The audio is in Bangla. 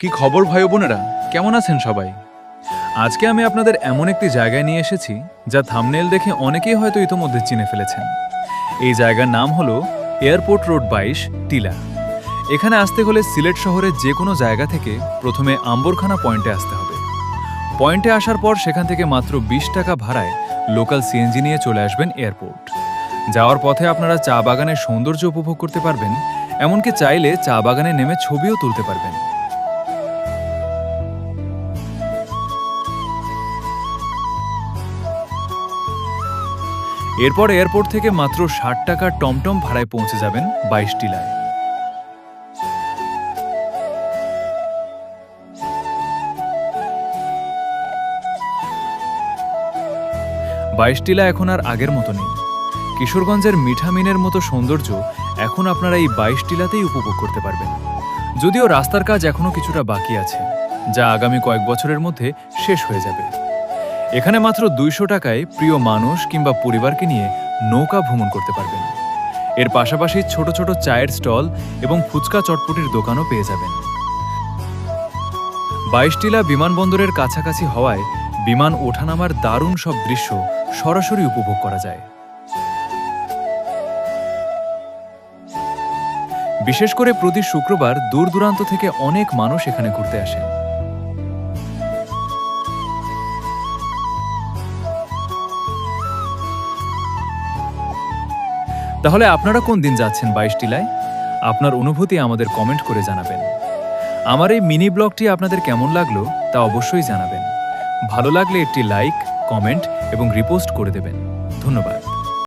কি খবর ভাই বোনেরা, কেমন আছেন সবাই? আজকে আমি আপনাদের এমন একটি জায়গায় নিয়ে এসেছি যা থাম্বনেল দেখে অনেকেই হয়তো ইতোমধ্যে চিনে ফেলেছেন। এই জায়গার নাম হলো এয়ারপোর্ট রোড 22, টিলা। এখানে আসতে হলে সিলেট শহরের যে কোনো জায়গা থেকে প্রথমে আম্বরখানা পয়েন্টে আসতে হবে। পয়েন্টে আসার পর সেখান থেকে মাত্র 20 টাকা ভাড়ায় লোকাল সিএনজি নিয়ে চলে আসবেন এয়ারপোর্ট। যাওয়ার পথে আপনারা চা বাগানের সৌন্দর্য উপভোগ করতে পারবেন, এমনকি চাইলে চা বাগানে নেমে ছবিও তুলতে পারবেন। এরপর এয়ারপোর্ট থেকে মাত্র 60 টাকার টমটম ভাড়ায় পৌঁছে যাবেন 22 টিলায়। 22 টিলা এখন আর আগের মতো নেই। কিশোরগঞ্জের মিঠামিনের মতো সৌন্দর্য এখন আপনারা এই 22 টিলাতেই উপভোগ করতে পারবেন। যদিও রাস্তার কাজ এখনো কিছুটা বাকি আছে, যা আগামী কয়েক বছরের মধ্যে শেষ হয়ে যাবে। এখানে মাত্র 200 টাকায় প্রিয় মানুষ কিংবা পরিবারকে নিয়ে নৌকা ভ্রমণ করতে পারবেন। এর পাশাপাশি ছোট ছোট চায়ের স্টল এবং ফুচকা চটপটির দোকানও পেয়ে যাবেন। 22 টিলা বিমানবন্দরের কাছাকাছি হওয়ায় বিমান ওঠানামার দারুণ সব দৃশ্য সরাসরি উপভোগ করা যায়। বিশেষ করে প্রতি শুক্রবার দূর দূরান্ত থেকে অনেক মানুষ এখানে ঘুরতে আসেন। তাহলে আপনারা কোন দিন যাচ্ছেন 22 টিলায়? আপনার অনুভূতি আমাদের কমেন্ট করে জানাবেন। আমার এই মিনি ব্লগটি আপনাদের কেমন লাগলো তা অবশ্যই জানাবেন। ভালো লাগলে একটি লাইক, কমেন্ট এবং রিপোস্ট করে দেবেন। ধন্যবাদ।